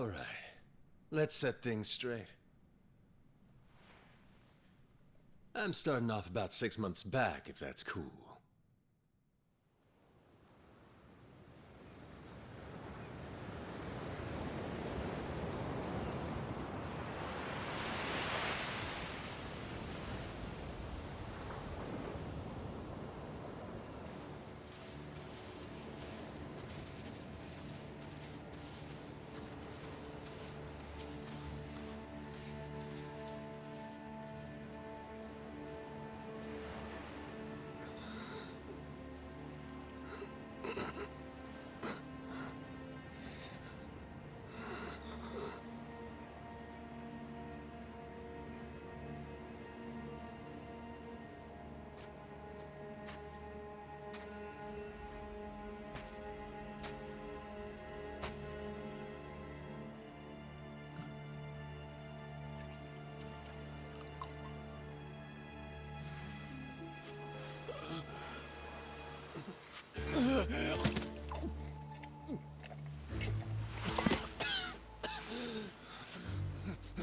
right. Let's set things straight. I'm starting off about 6 months back, if that's cool.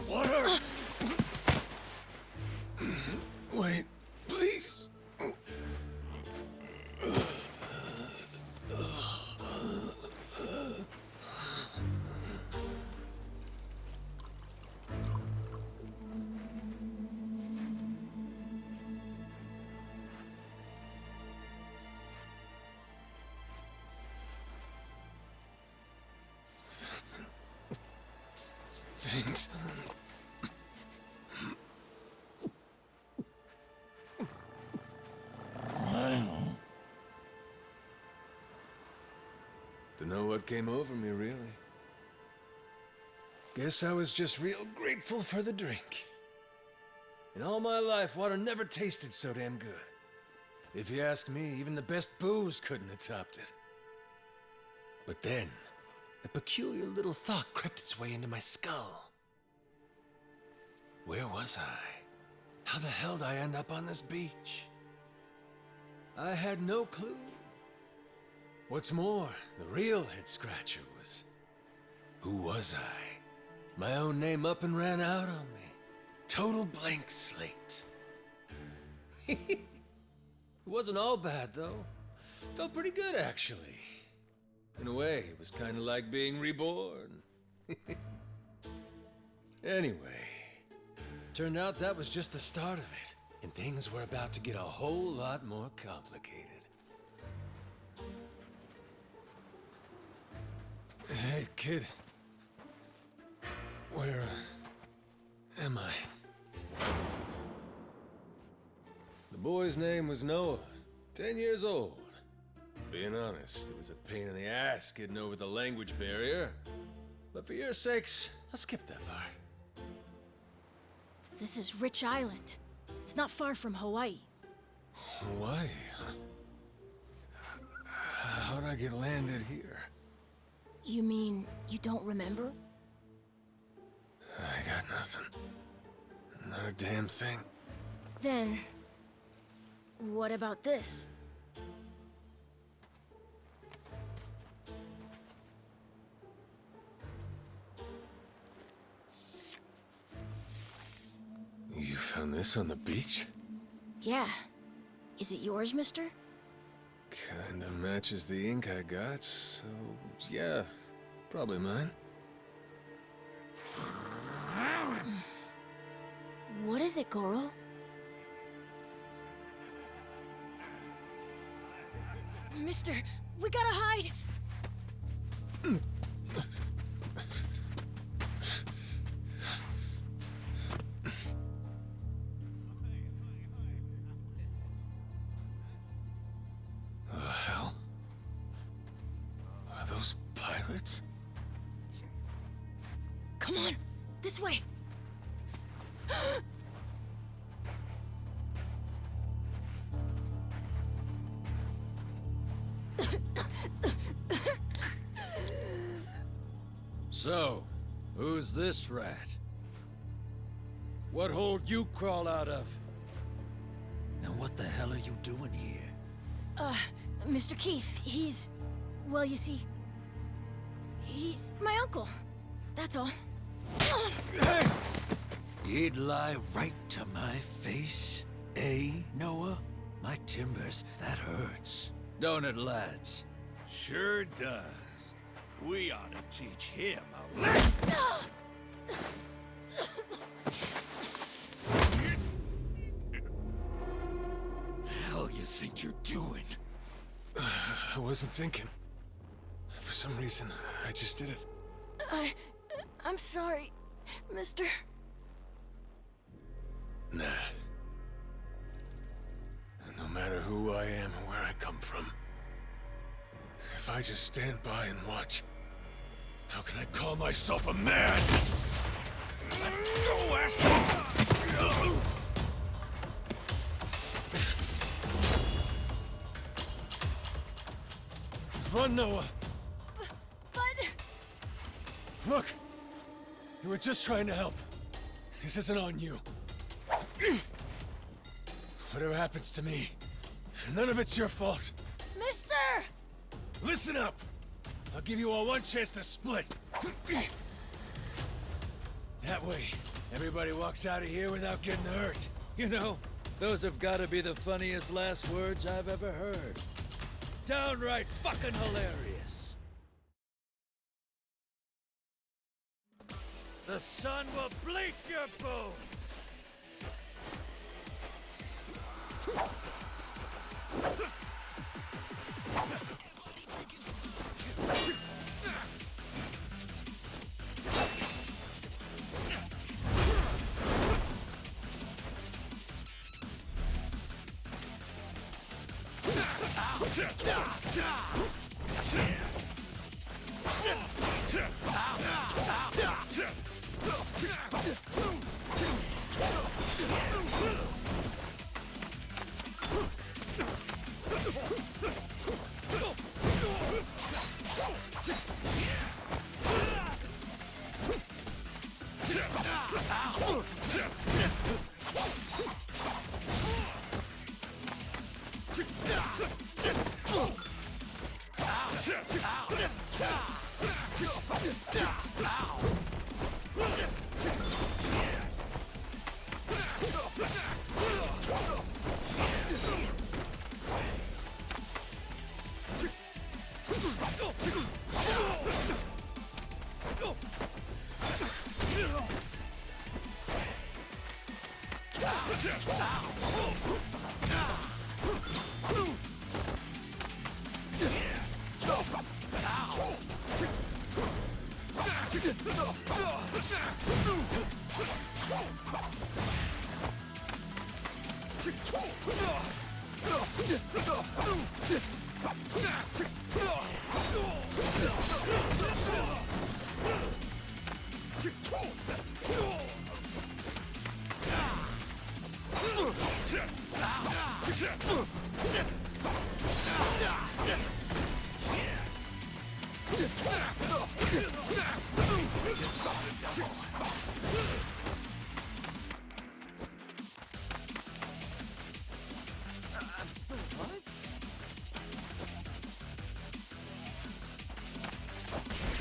Water! Wait, please. Thanks. Dunno what came over me, really. Guess I was just real grateful for the drink. In all my life, water never tasted so damn good. If you ask me, even the best booze couldn't have topped it. But then, a peculiar little thought crept its way into my skull. Where was I? How the hell did I end up on this beach? I had no clue. What's more, the real head-scratcher was, who was I? My own name up and ran out on me. Total blank slate. It wasn't all bad, though. Felt pretty good, actually. In a way, it was kind of like being reborn. Anyway, turned out that was just the start of it, and things were about to get a whole lot more complicated. Hey, kid. Where am I? The boy's name was Noah, 10 years old. Being honest, it was a pain in the ass getting over the language barrier. But for your sakes, I'll skip that part. This is Rich Island. It's not far from Hawaii. Hawaii, huh? How'd I get landed here? You mean you don't remember? I got nothing. Not a damn thing. Then, what about this? You found this on the beach? Yeah. Is it yours, mister? Kinda matches the ink I got, so yeah, probably mine. What is it, Goro? Mister, we gotta hide! The hell? Are those pirates? Come on, this way! So, who's this rat? What hole you crawl out of? And what the hell are you doing here? Mr. Keith, he's... Well, you see... He's my uncle. That's all. Hey! You'd lie right to my face, eh, Noah? My timbers, that hurts. Don't it, lads? Sure does. We ought to teach him a lesson. The hell you think you're doing? I wasn't thinking. For some reason, I just did it. I'm sorry, mister. Nah. No matter who I am or where I come from, if I just stand by and watch, how can I call myself a man? Let go, asshole! Run, Noah! But... Look! You were just trying to help. This isn't on you. Whatever happens to me, none of it's your fault. Mister! Listen up! I'll give you all one chance to split. That way, everybody walks out of here without getting hurt. You know, those have got to be the funniest last words I've ever heard. Downright fucking hilarious. The sun will bleach your bones.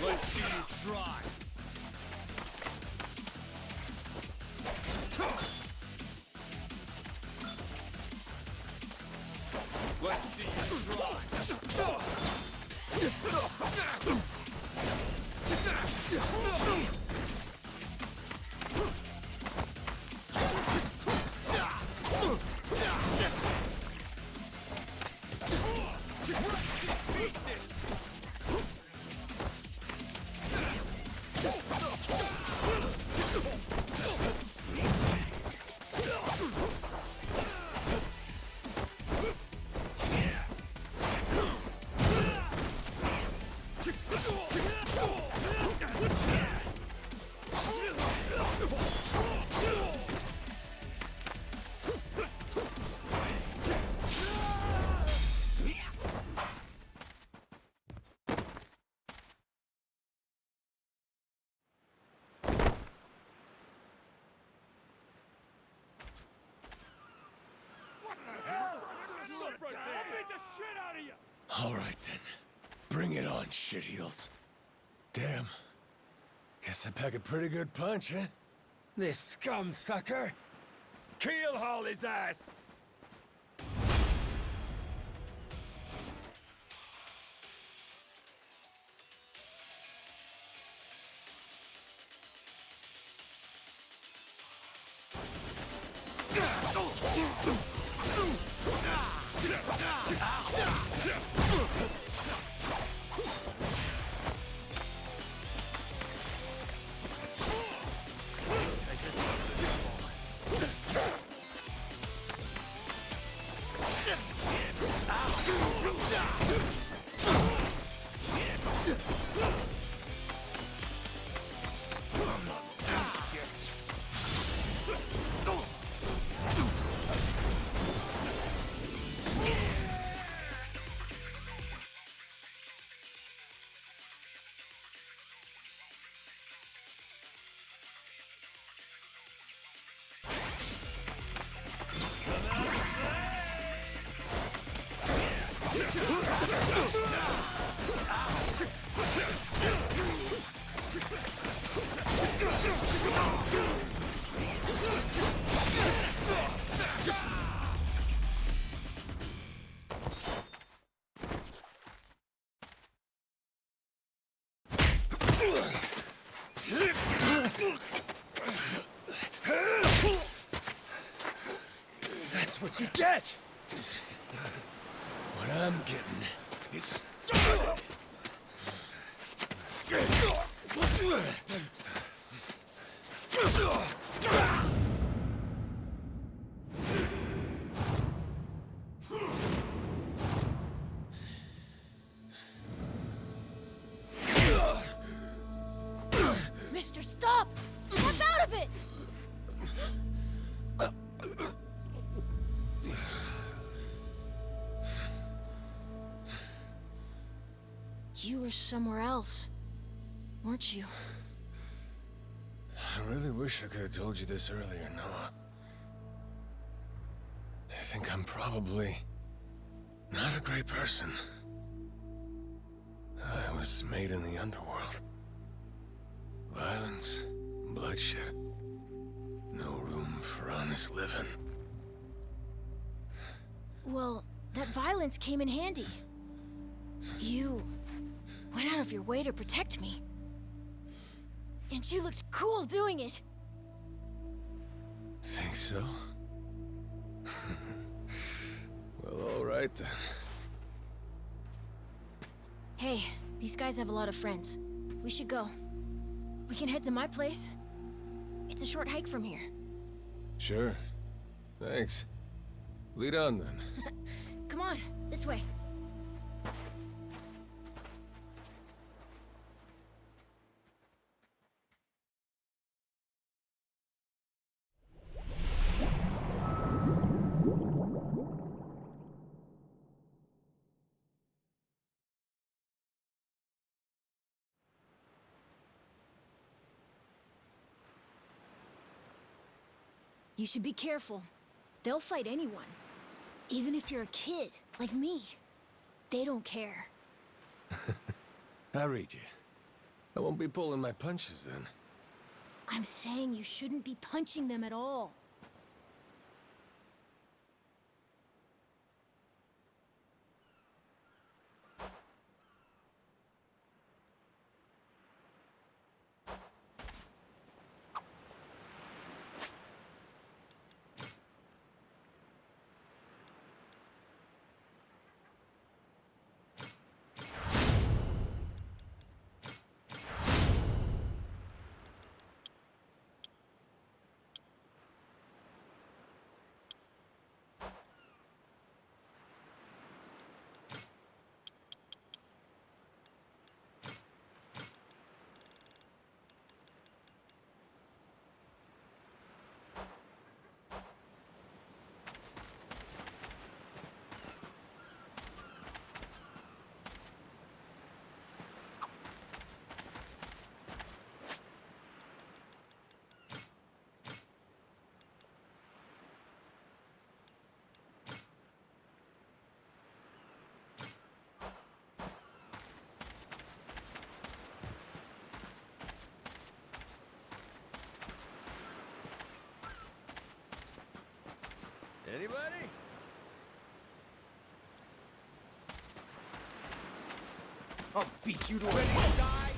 Let's see you try. Let's see you try. All right then. Bring it on, shitheels. Damn. Guess I pack a pretty good punch, huh? This scum sucker! Keelhaul his ass! That's what you get! What I'm getting is started! Mister, stop! Snap out of it! You were somewhere else, weren't you? I really wish I could have told you this earlier, Noah. I think I'm probably not a great person. I was made in the underworld. Violence, bloodshed. No room for honest living. Well, that violence came in handy. You went out of your way to protect me. And you looked cool doing it. Think so? Well, all right then. Hey, these guys have a lot of friends. We should go. We can head to my place. It's a short hike from here. Sure. Thanks. Lead on then. Come on, this way. You should be careful. They'll fight anyone. Even if you're a kid, like me. They don't care. I read you. I won't be pulling my punches then. I'm saying you shouldn't be punching them at all. I'll beat you to ready to die!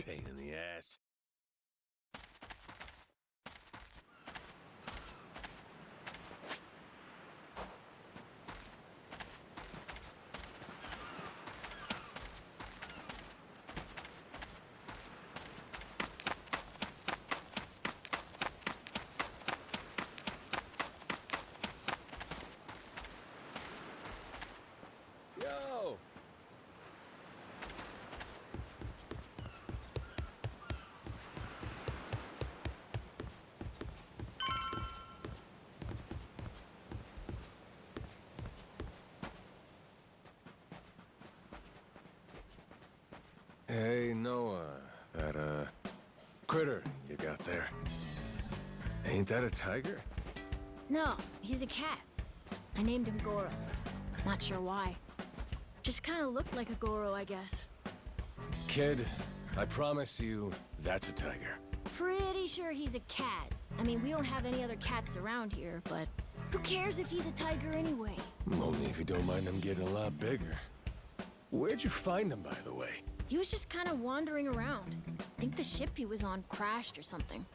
Pain in the ass. Yo! Hey, Noah, that, critter you got there. Ain't that a tiger? No, he's a cat. I named him Goro. Not sure why. Just kind of looked like a Goro, I guess. Kid, I promise you, that's a tiger. Pretty sure he's a cat. I mean, we don't have any other cats around here, but who cares if he's a tiger anyway? Only if you don't mind them getting a lot bigger. Where'd you find him, by the way? He was just kind of wandering around. I think the ship he was on crashed or something.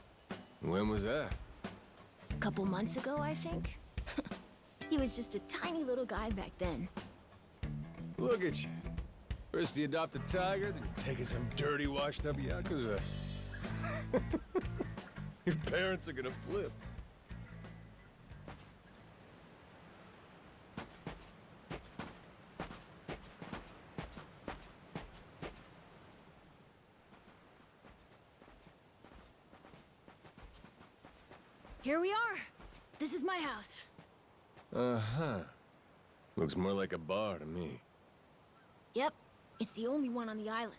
When was that? A couple months ago, I think. He was just a tiny little guy back then. Look at you. First you adopt a tiger, then you're taking some dirty, washed-up Yakuza. Your parents are gonna flip. Here we are. This is my house. Uh-huh. Looks more like a bar to me. Yep, it's the only one on the island.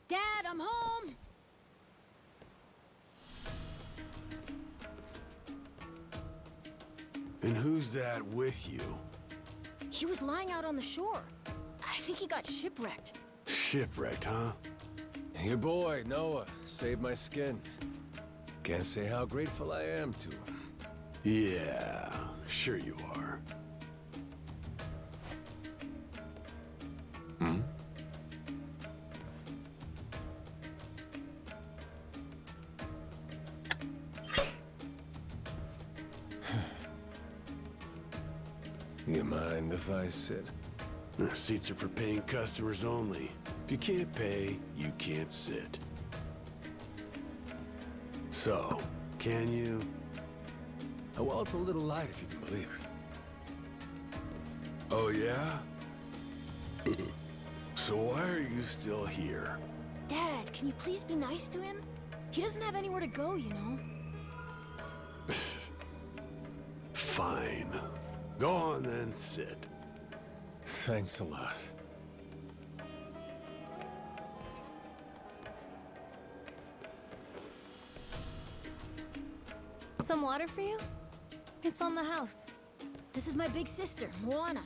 Dad, I'm home! And who's that with you? He was lying out on the shore. I think he got shipwrecked. Shipwrecked, huh? Your boy, Noah, saved my skin. Can't say how grateful I am to him. Yeah, sure you are. Hmm? You mind if I sit? The seats are for paying customers only. If you can't pay, you can't sit. So, can you? Well, it's a little light if you can believe it. Oh, yeah? So why are you still here? Dad, can you please be nice to him? He doesn't have anywhere to go, you know? Fine. Go on then, sit. Thanks a lot. Some water for you? It's on the house. This is my big sister, Moana.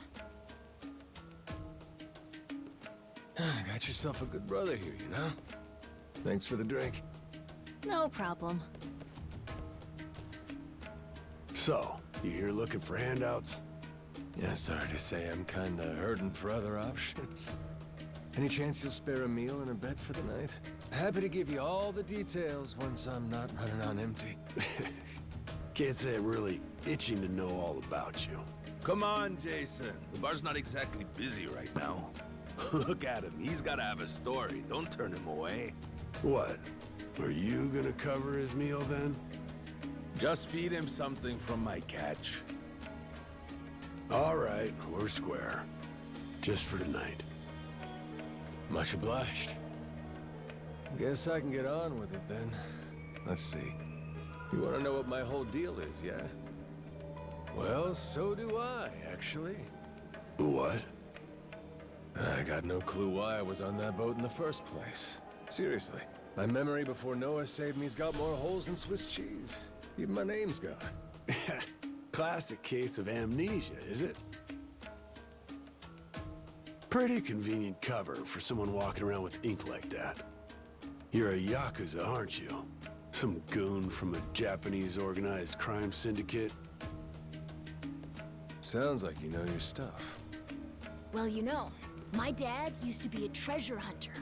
Got yourself a good brother here, you know? Thanks for the drink. No problem. So, you here looking for handouts? Yeah, sorry to say I'm kinda hurting for other options. Any chance you'll spare a meal and a bed for the night? Happy to give you all the details once I'm not running on empty. Can't say I'm really itching to know all about you. Come on, Jason. The bar's not exactly busy right now. Look at him. He's gotta have a story. Don't turn him away. What? Are you gonna cover his meal then? Just feed him something from my catch. All right, we're square. Just for tonight. Much obliged. Guess I can get on with it then. Let's see. You want to know what my whole deal is, yeah? Well, so do I, actually. What? I got no clue why I was on that boat in the first place. Seriously. My memory before Noah saved me's got more holes than Swiss cheese. Even my name's gone. Classic case of amnesia, is it? Pretty convenient cover for someone walking around with ink like that. You're a Yakuza, aren't you? Some goon from a Japanese organized crime syndicate? Sounds like you know your stuff. Well, you know, my dad used to be a treasure hunter.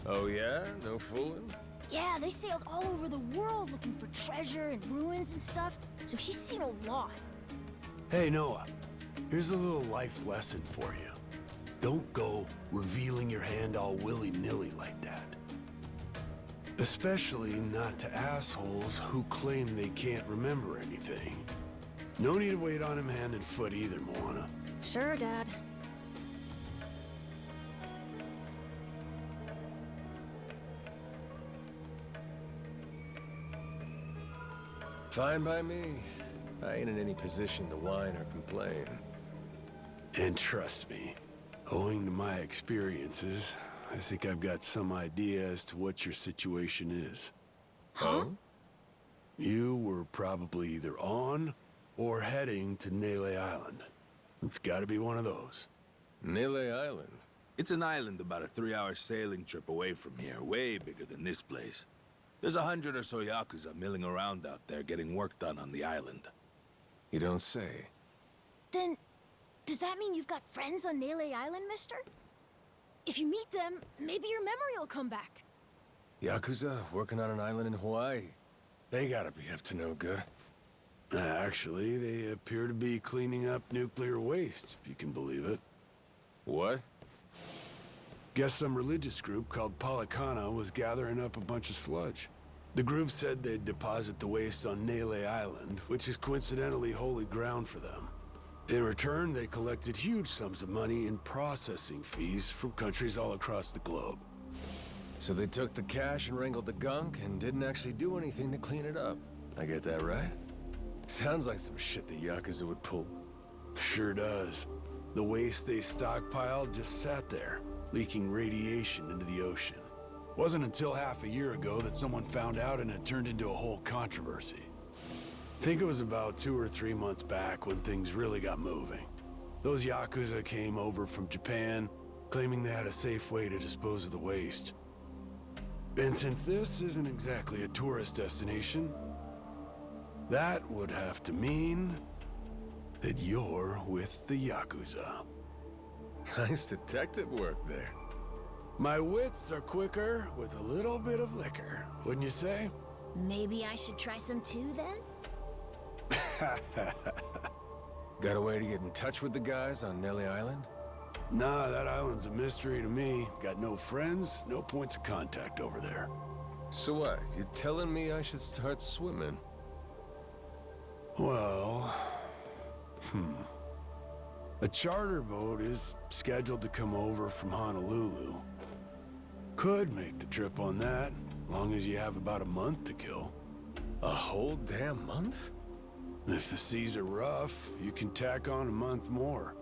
Oh yeah? No fooling? Yeah, they sailed all over the world looking for treasure and ruins and stuff, so he's seen a lot. Hey, Noah. Here's a little life lesson for you. Don't go revealing your hand all willy-nilly like that. Especially not to assholes who claim they can't remember anything. No need to wait on him hand and foot either, Moana. Sure, Dad. Fine by me. I ain't in any position to whine or complain. And trust me, owing to my experiences, I think I've got some idea as to what your situation is. Huh? You were probably either on or heading to Nele Island. It's gotta be one of those. Nele Island? It's an island about a 3-hour sailing trip away from here, way bigger than this place. There's 100 or so Yakuza milling around out there getting work done on the island. You don't say. Then, does that mean you've got friends on Nele Island, mister? If you meet them, maybe your memory will come back. Yakuza working on an island in Hawaii? They gotta be up to no good. Actually, they appear to be cleaning up nuclear waste, if you can believe it. What? Guess some religious group called Policana was gathering up a bunch of sludge. The group said they'd deposit the waste on Nele Island, which is coincidentally holy ground for them. In return, they collected huge sums of money in processing fees from countries all across the globe. So they took the cash and wrangled the gunk and didn't actually do anything to clean it up. I get that right? Sounds like some shit the Yakuza would pull. Sure does. The waste they stockpiled just sat there, leaking radiation into the ocean. Wasn't until half a year ago that someone found out and it turned into a whole controversy. Think it was about 2 or 3 months back when things really got moving. Those Yakuza came over from Japan, claiming they had a safe way to dispose of the waste. And since this isn't exactly a tourist destination, that would have to mean that you're with the Yakuza. Nice detective work there. My wits are quicker with a little bit of liquor, wouldn't you say? Maybe I should try some too, then? Got a way to get in touch with the guys on Nele Island? Nah, that island's a mystery to me. Got no friends, no points of contact over there. So what? You're telling me I should start swimming? Well... A charter boat is scheduled to come over from Honolulu. Could make the trip on that, long as you have about a month to kill. A whole damn month? If the seas are rough, you can tack on a month more.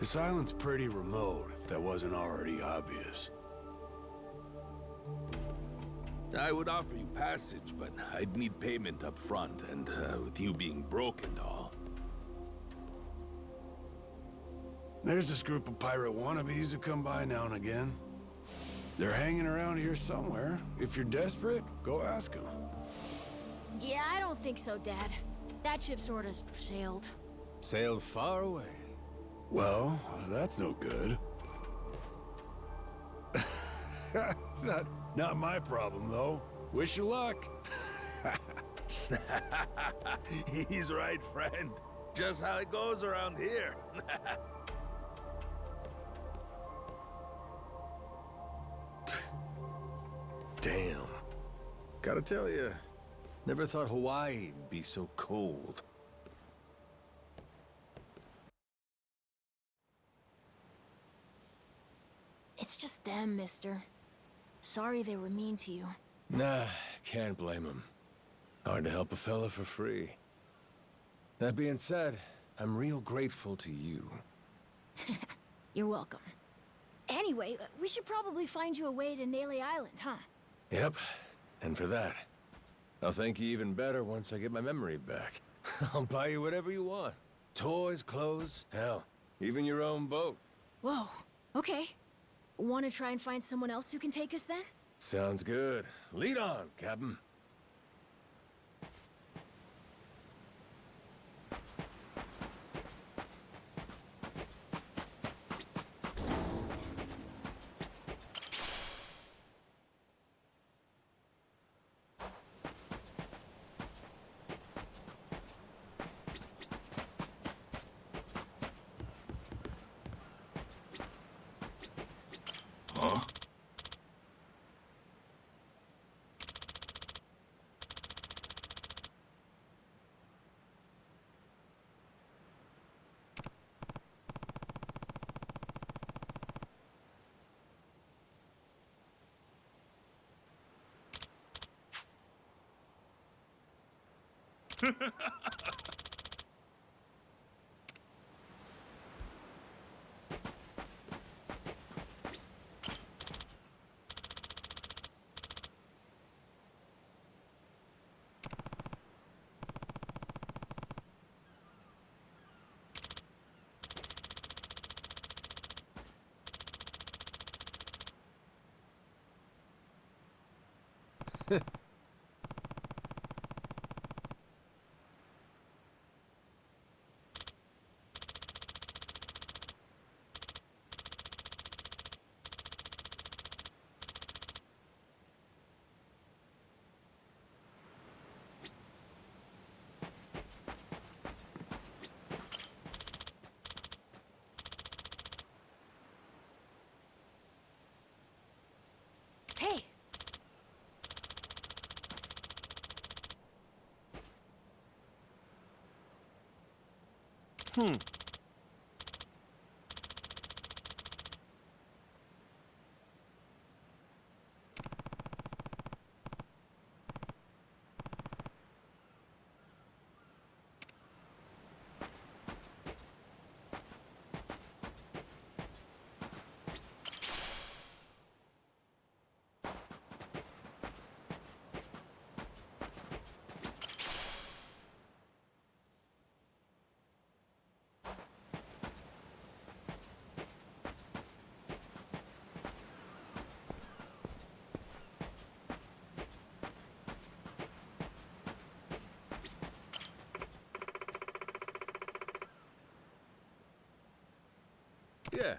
This island's pretty remote, if that wasn't already obvious. I would offer you passage, but I'd need payment up front, and with you being broke and all. There's this group of pirate wannabes who come by now and again. They're hanging around here somewhere. If you're desperate, go ask them. Yeah, I don't think so, Dad. That ship sort of sailed. Sailed far away. Well, that's no good. It's not my problem, though. Wish you luck. He's right, friend. Just how it goes around here. Damn. Gotta tell you, never thought Hawaii'd be so cold. It's just them, mister. Sorry they were mean to you. Nah, can't blame him. Hard to help a fella for free. That being said, I'm real grateful to you. You're welcome. Anyway, we should probably find you a way to Nele Island, huh? Yep, and for that, I'll thank you even better once I get my memory back. I'll buy you whatever you want. Toys, clothes, hell, even your own boat. Whoa, Okay. Want to try and find someone else who can take us then? Sounds good. Lead on, Captain. Huh? Hey! Yeah.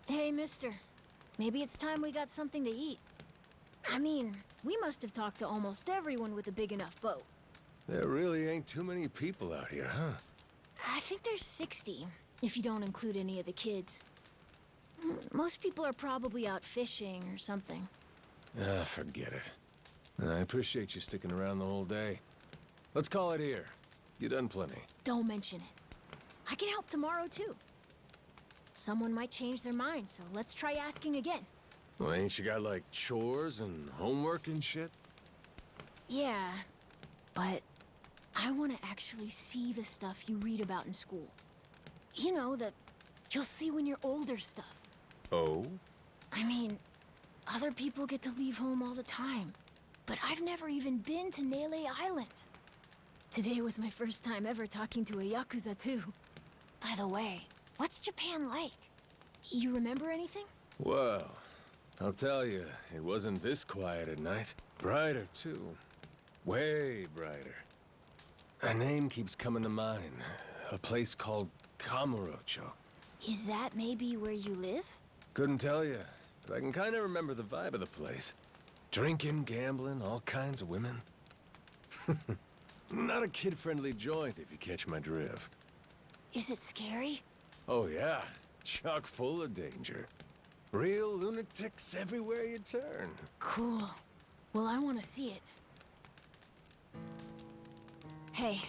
Hey, mister. Maybe it's time we got something to eat. I mean, we must have talked to almost everyone with a big enough boat. There really ain't too many people out here, huh? I think there's 60, if you don't include any of the kids. Most people are probably out fishing or something. Ah, forget it. I appreciate you sticking around the whole day. Let's call it here. You done plenty. Don't mention it. I can help tomorrow, too. Someone might change their mind, so let's try asking again. Well, ain't you got, like, chores and homework and shit? Yeah, but I want to actually see the stuff you read about in school. You know, the you'll see when you're older stuff. Oh? I mean, other people get to leave home all the time, but I've never even been to Nele Island. Today was my first time ever talking to a Yakuza, too. By the way, what's Japan like? You remember anything? Well, I'll tell you, it wasn't this quiet at night. Brighter, too. Way brighter. A name keeps coming to mind. A place called Kamurocho. Is that maybe where you live? Couldn't tell you, but I can kind of remember the vibe of the place. Drinking, gambling, all kinds of women. Not a kid-friendly joint, if you catch my drift. Is it scary? Oh yeah, chock full of danger. Real lunatics everywhere you turn. Cool. Well, I want to see it. Hey,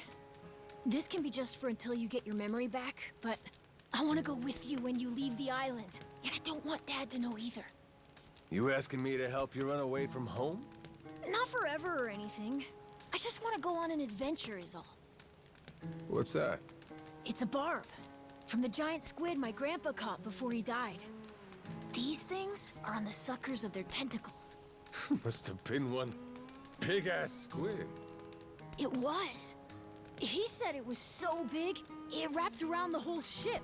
this can be just for until you get your memory back, but I want to go with you when you leave the island. And I don't want Dad to know either. You asking me to help you run away from home? Not forever or anything. I just want to go on an adventure is all. What's that? It's a barb. From the giant squid my grandpa caught before he died. These things are on the suckers of their tentacles. Must have been one big-ass squid. It was. He said it was so big, it wrapped around the whole ship.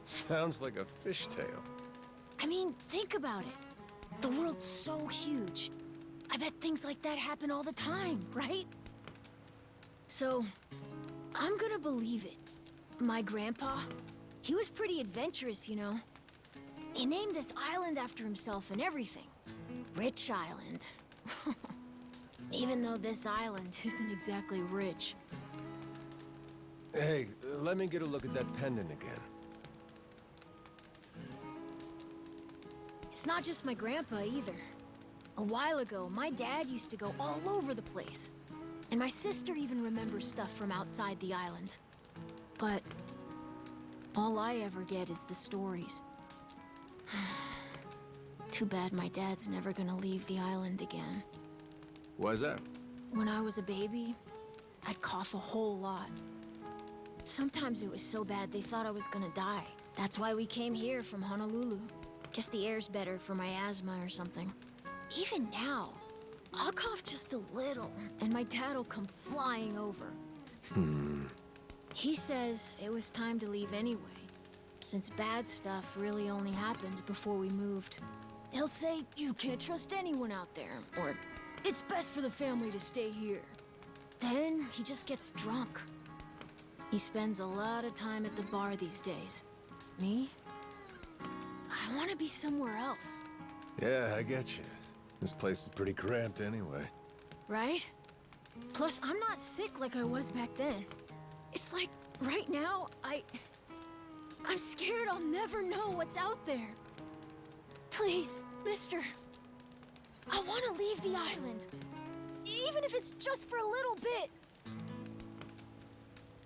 Sounds like a fishtail. I mean, think about it. The world's so huge. I bet things like that happen all the time, right? So, I'm gonna believe it. My grandpa, he was pretty adventurous, you know. He named this island after himself and everything. Rich Island. Even though this island isn't exactly rich. Hey, let me get a look at that pendant again. It's not just my grandpa either. A while ago, my dad used to go all over the place. And my sister even remembers stuff from outside the island. But all I ever get is the stories. Too bad my dad's never gonna leave the island again. Why's that? When I was a baby, I'd cough a whole lot. Sometimes it was so bad they thought I was gonna die. That's why we came here from Honolulu. Guess the air's better for my asthma or something. Even now, I'll cough just a little, and my dad'll come flying over. He says it was time to leave anyway, since bad stuff really only happened before we moved. He'll say, you can't trust anyone out there, or it's best for the family to stay here. Then he just gets drunk. He spends a lot of time at the bar these days. Me? I want to be somewhere else. Yeah, I get you. This place is pretty cramped anyway. Right? Plus, I'm not sick like I was back then. It's like, right now, I'm scared I'll never know what's out there. Please, mister. I want to leave the island. Even if it's just for a little bit.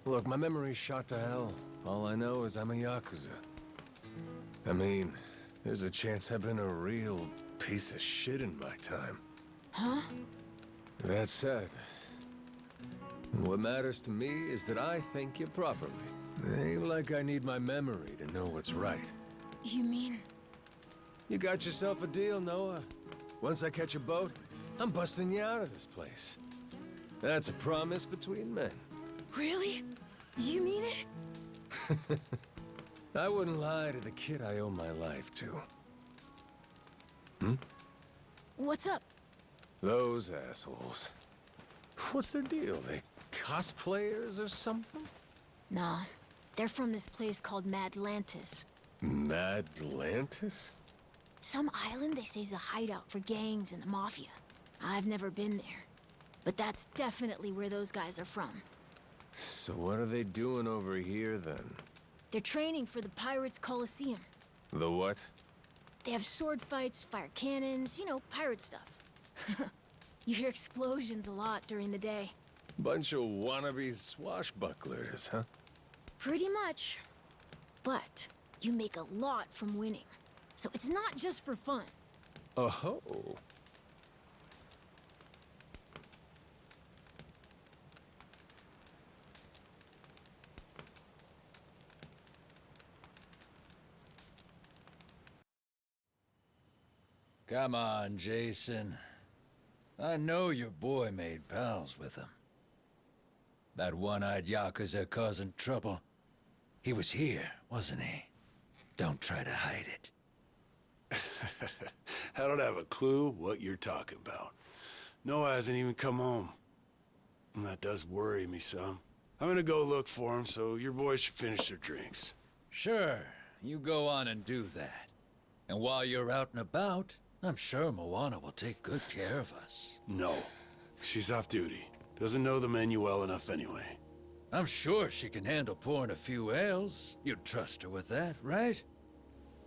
Look, my memory's shot to hell. All I know is I'm a Yakuza. I mean, there's a chance I've been a real piece of shit in my time. Huh? That said, what matters to me is that I think you properly. Ain't like I need my memory to know what's right. You mean? You got yourself a deal, Noah. Once I catch a boat, I'm busting you out of this place. That's a promise between men. Really? You mean it? I wouldn't lie to the kid I owe my life to. What's up? Those assholes. What's their deal? They cosplayers or something? Nah, they're from this place called Madlantis. Madlantis? Some island they say is a hideout for gangs and the mafia. I've never been there, but that's definitely where those guys are from. So what are they doing over here then? They're training for the Pirates Coliseum. The what? They have sword fights, fire cannons, you know, pirate stuff. You hear explosions a lot during the day. Bunch of wannabe swashbucklers, huh? Pretty much. But you make a lot from winning. So it's not just for fun. Oh. Come on, Jason. I know your boy made pals with him. That one-eyed Yakuza causing trouble. He was here, wasn't he? Don't try to hide it. I don't have a clue what you're talking about. Noah hasn't even come home. And that does worry me some. I'm gonna go look for him, so your boys should finish their drinks. Sure, you go on and do that. And while you're out and about, I'm sure Moana will take good care of us. No. She's off duty. Doesn't know the menu well enough anyway. I'm sure she can handle pouring a few ales. You'd trust her with that, right?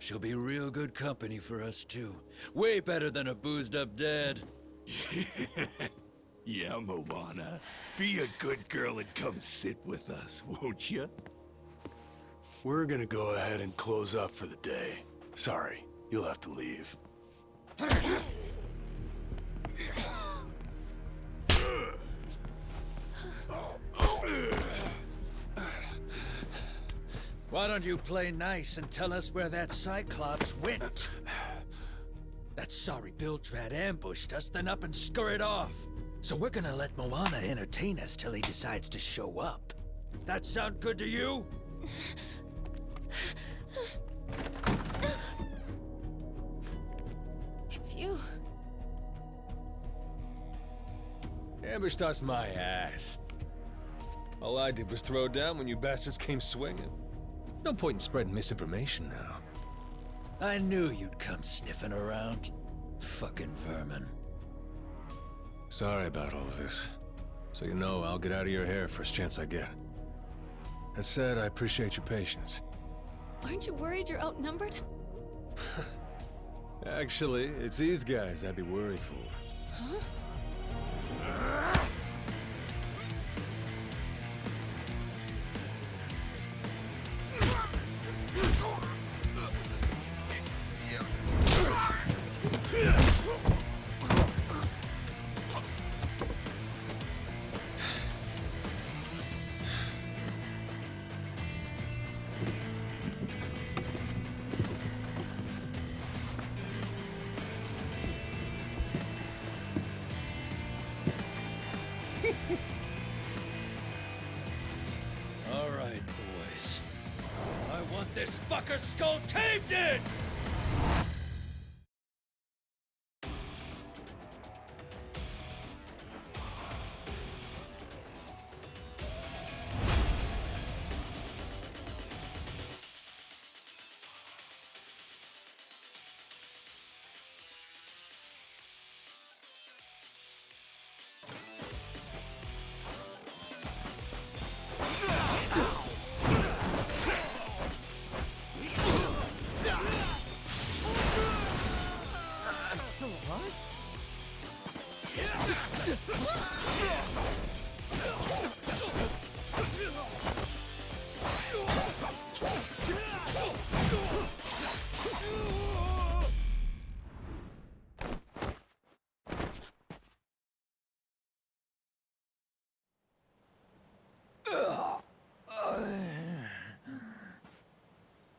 She'll be real good company for us, too. Way better than a boozed-up dad. Yeah, Moana. Be a good girl and come sit with us, won't you? We're gonna go ahead and close up for the day. Sorry, you'll have to leave. Why don't you play nice and tell us where that Cyclops went? That sorry Biltrat ambushed us, then up and scurried off. So we're gonna let Moana entertain us till he decides to show up. That sound good to you? It's you. Ambushed us my ass. All I did was throw down when you bastards came swinging. No point in spreading misinformation now. I knew you'd come sniffing around. Fucking vermin. Sorry about all of this. So you know, I'll get out of your hair first chance I get. That said, I appreciate your patience. Aren't you worried you're outnumbered? Actually, it's these guys I'd be worried for. Huh? All right, boys. I want this fucker skull caved in!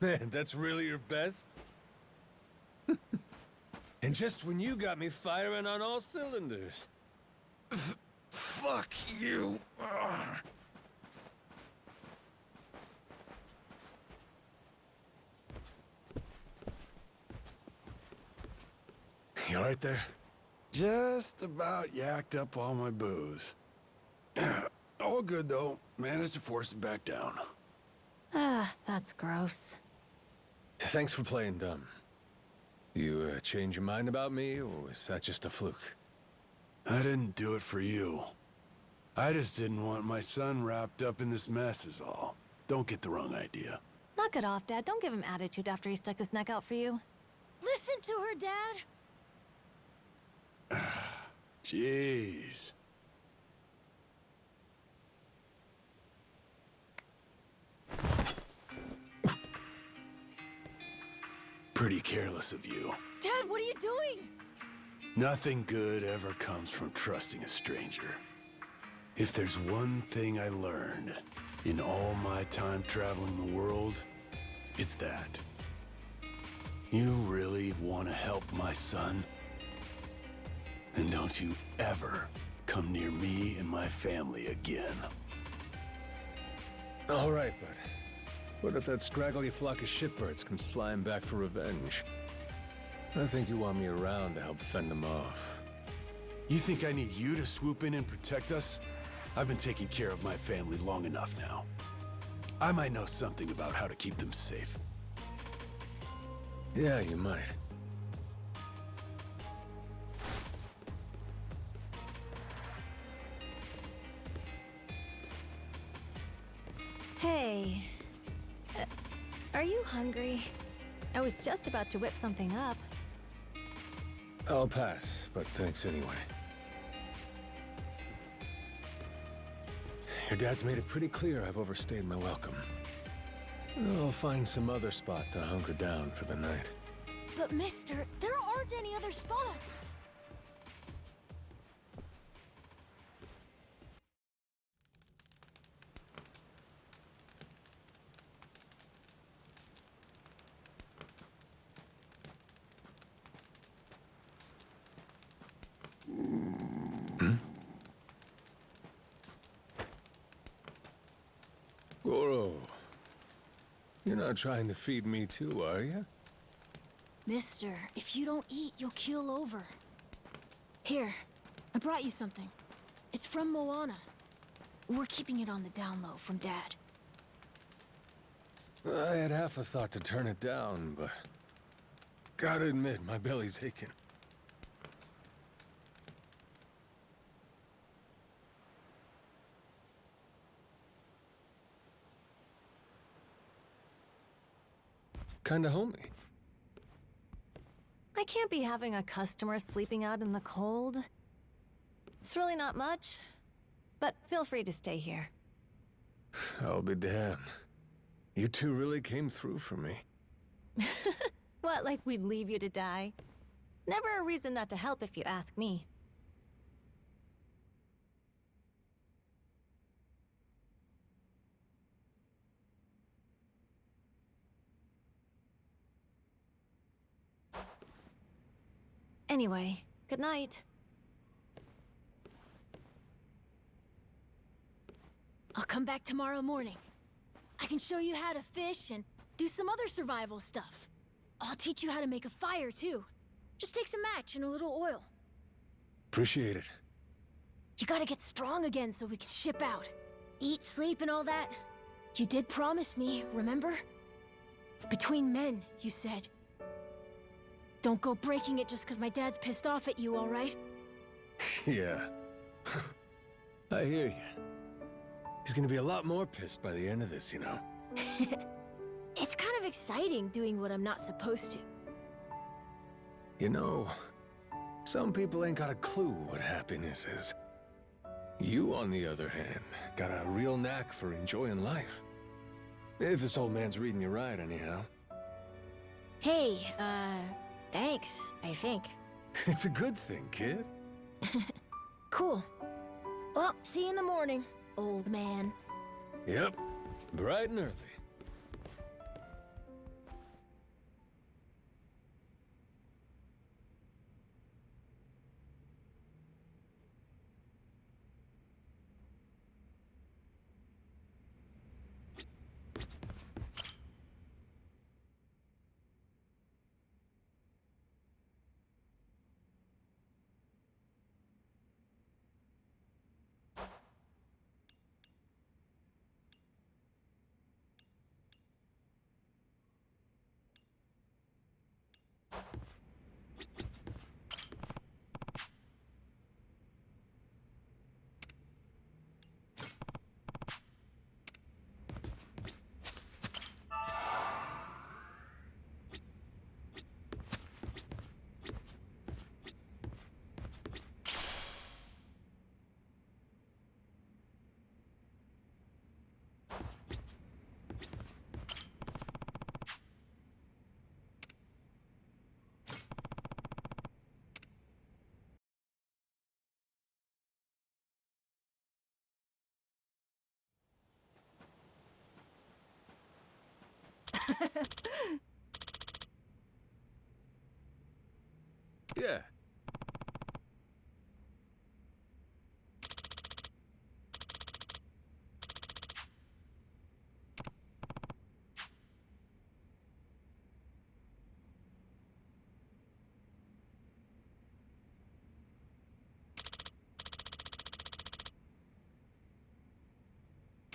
Man, that's really your best? And just when you got me firing on all cylinders. Fuck you! You all right there? Just about yacked up all my booze. All good, though. Managed to force it back down. Ah, that's gross. Thanks for playing dumb. You change your mind about me, or was that just a fluke? I didn't do it for you. I just didn't want my son wrapped up in this mess is all. Don't get the wrong idea. Knock it off, Dad. Don't give him attitude after he stuck his neck out for you. Listen to her, Dad. Jeez. Pretty careless of you. Dad, what are you doing? Nothing good ever comes from trusting a stranger. If there's one thing I learned in all my time traveling the world, it's that. You really want to help my son? Then don't you ever come near me and my family again. All right, but what if that scraggly flock of shitbirds comes flying back for revenge? I think you want me around to help fend them off. You think I need you to swoop in and protect us? I've been taking care of my family long enough now. I might know something about how to keep them safe. Yeah, you might. Hey. Are you hungry? I was just about to whip something up. I'll pass, but thanks anyway. Your dad's made it pretty clear I've overstayed my welcome. I'll find some other spot to hunker down for the night. But mister, there aren't any other spots. Goro, you're not trying to feed me too, are you? Mister, if you don't eat, you'll keel over. Here, I brought you something. It's from Moana. We're keeping it on the down low from Dad. I had half a thought to turn it down, but gotta admit, my belly's aching. Kinda homey. I can't be having a customer sleeping out in the cold. It's really not much, but feel free to stay here. I'll be damned. You two really came through for me. What, like we'd leave you to die? Never a reason not to help if you ask me. Anyway, good night. I'll come back tomorrow morning. I can show you how to fish and do some other survival stuff. I'll teach you how to make a fire, too. Just takes a match and a little oil. Appreciate it. You gotta get strong again so we can ship out. Eat, sleep, and all that. You did promise me, remember? Between men, you said. Don't go breaking it just because my dad's pissed off at you, all right? Yeah. I hear you. He's gonna be a lot more pissed by the end of this, you know. It's kind of exciting doing what I'm not supposed to. You know, some people ain't got a clue what happiness is. You, on the other hand, got a real knack for enjoying life. If this old man's reading you right, anyhow. Hey, thanks, I think. It's a good thing, kid. Cool. Well, see you in the morning, old man. Yep, bright and early. Yeah.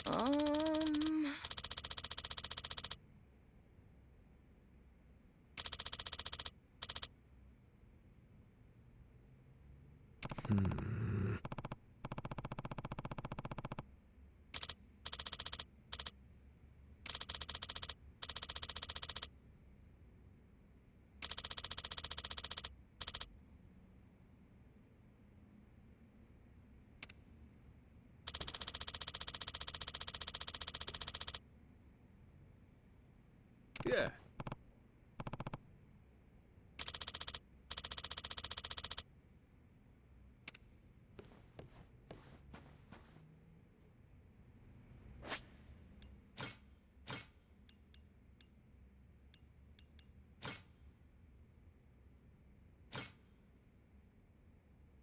Um... Yeah.